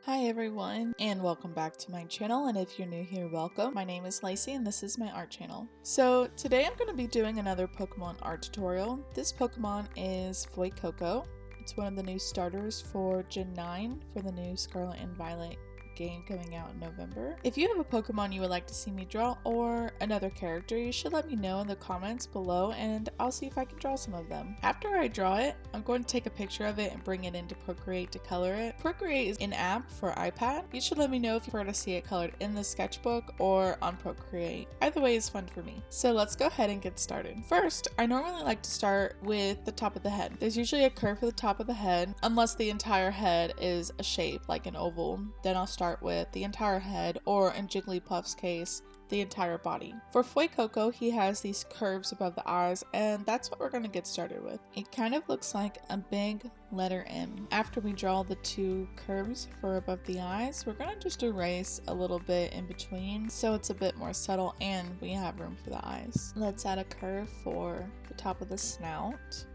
Hi everyone, and welcome back to my channel, and if you're new here, welcome. My name is Lacey and this is my art channel. So today I'm going to be doing another Pokemon art tutorial. This Pokemon is Fuecoco. It's one of the new starters for Gen 9 for the new Scarlet and Violet game coming out in November. If you have a Pokemon you would like to see me draw or another character, you should let me know in the comments below and I'll see if I can draw some of them. After I draw it, I'm going to take a picture of it and bring it into Procreate to color it. Procreate is an app for iPad. You should let me know if you prefer to see it colored in the sketchbook or on Procreate. Either way is fun for me. So let's go ahead and get started. First, I normally like to start with the top of the head. There's usually a curve for the top of the head, unless the entire head is a shape like an oval. Then I'll start with the entire head, or in Jigglypuff's case, the entire body. For Fuecoco, he has these curves above the eyes, and that's what we're going to get started with. It kind of looks like a big letter M. After we draw the two curves for above the eyes, we're going to just erase a little bit in between so it's a bit more subtle and we have room for the eyes. Let's add a curve for the top of the snout.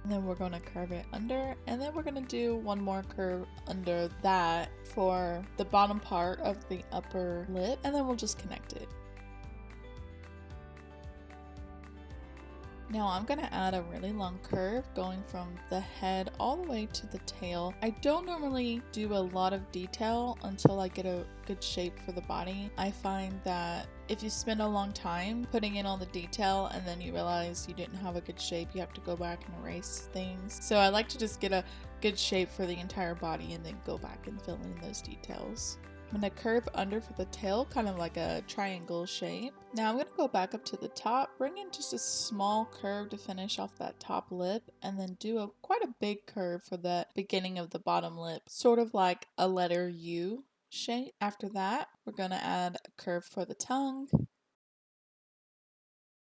And then we're going to curve it under, and then we're going to do one more curve under that for the bottom part of the upper lip, and then we'll just connect it. Now I'm going to add a really long curve going from the head all the way to the tail. I don't normally do a lot of detail until I get a good shape for the body. I find that if you spend a long time putting in all the detail and then you realize you didn't have a good shape, you have to go back and erase things. So I like to just get a good shape for the entire body and then go back and fill in those details. I'm going to curve under for the tail, kind of like a triangle shape. Now I'm going to go back up to the top, bring in just a small curve to finish off that top lip, and then do quite a big curve for the beginning of the bottom lip, sort of like a letter U shape. After that, we're going to add a curve for the tongue,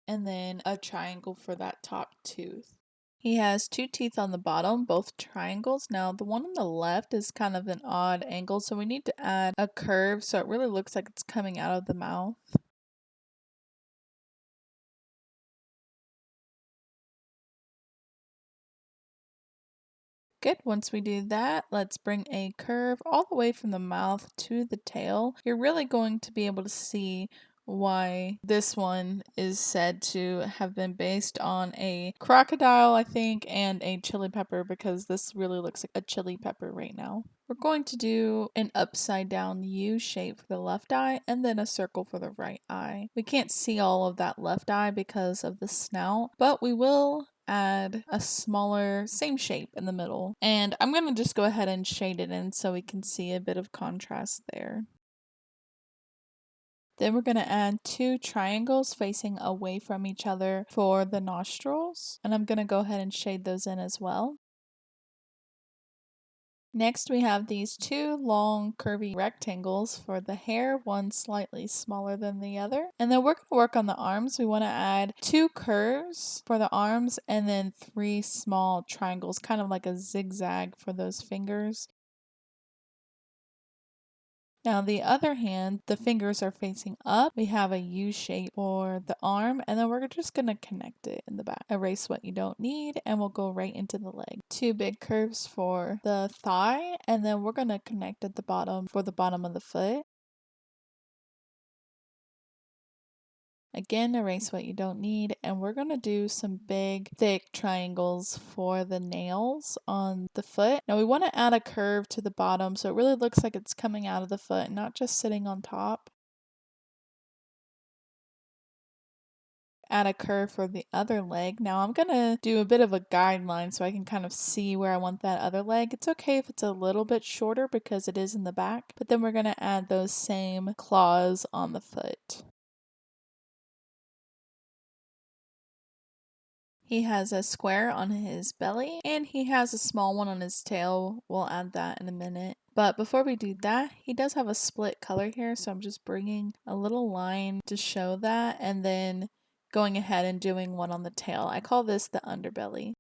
and then a triangle for that top tooth. He has two teeth on the bottom, both triangles. Now the one on the left is kind of an odd angle, so we need to add a curve so it really looks like it's coming out of the mouth. Good, once we do that, let's bring a curve all the way from the mouth to the tail. You're really going to be able to see why this one is said to have been based on a crocodile, I think, and a chili pepper, because this really looks like a chili pepper right now. We're going to do an upside down U shape for the left eye and then a circle for the right eye. We can't see all of that left eye because of the snout, but we will add a smaller same shape in the middle, and I'm gonna just go ahead and shade it in so we can see a bit of contrast there. Then we're going to add two triangles facing away from each other for the nostrils, and I'm going to go ahead and shade those in as well. Next, we have these two long curvy rectangles for the hair, one slightly smaller than the other. And then we're going to work on the arms. We want to add two curves for the arms and then three small triangles, kind of like a zigzag for those fingers. Now, the other hand, the fingers are facing up. We have a U shape for the arm, and then we're just going to connect it in the back. Erase what you don't need, and we'll go right into the leg. Two big curves for the thigh, and then we're going to connect at the bottom for the bottom of the foot. Again, erase what you don't need, and we're going to do some big, thick triangles for the nails on the foot. Now we want to add a curve to the bottom so it really looks like it's coming out of the foot, not just sitting on top. Add a curve for the other leg. Now I'm going to do a bit of a guideline so I can kind of see where I want that other leg. It's okay if it's a little bit shorter because it is in the back, but then we're going to add those same claws on the foot. He has a square on his belly and he has a small one on his tail. We'll add that in a minute. But before we do that, he does have a split color here, so I'm just bringing a little line to show that and then going ahead and doing one on the tail. I call this the underbelly.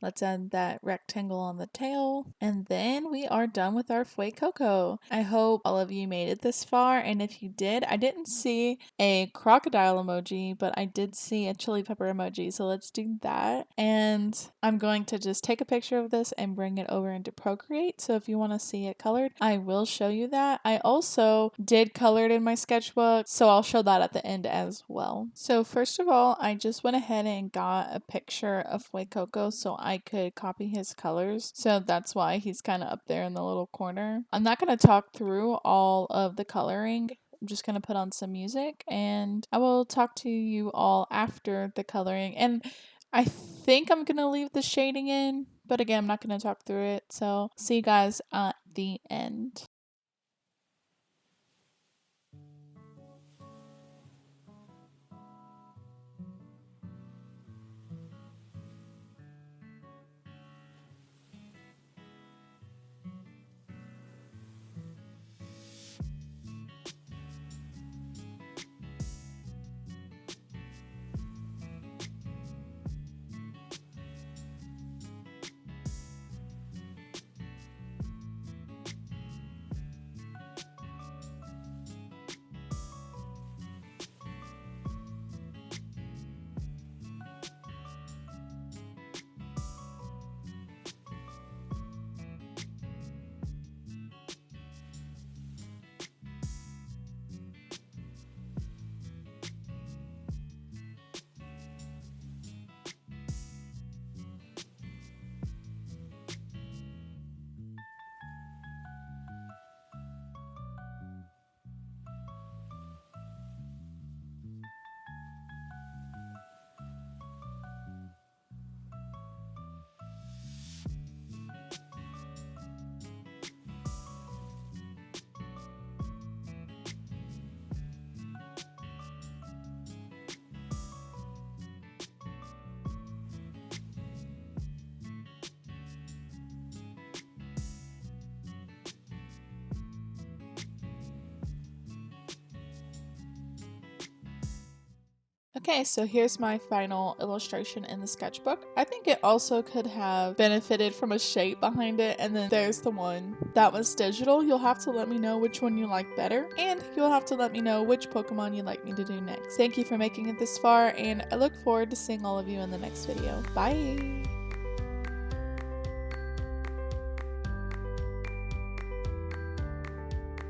Let's add that rectangle on the tail. And then we are done with our Fuecoco. I hope all of you made it this far. And if you did, I didn't see a crocodile emoji, but I did see a chili pepper emoji. So let's do that. And I'm going to just take a picture of this and bring it over into Procreate. So if you want to see it colored, I will show you that. I also did color it in my sketchbook, so I'll show that at the end as well. So first of all, I just went ahead and got a picture of Fuecoco so I could copy his colors. So that's why he's kind of up there in the little corner. I'm not going to talk through all of the coloring. I'm just going to put on some music and I will talk to you all after the coloring. And I think I'm going to leave the shading in, but again, I'm not going to talk through it. So see you guys at the end. Okay, so here's my final illustration in the sketchbook. I think it also could have benefited from a shape behind it, and then there's the one that was digital. You'll have to let me know which one you like better, and you'll have to let me know which Pokemon you'd like me to do next. Thank you for making it this far, and I look forward to seeing all of you in the next video. Bye!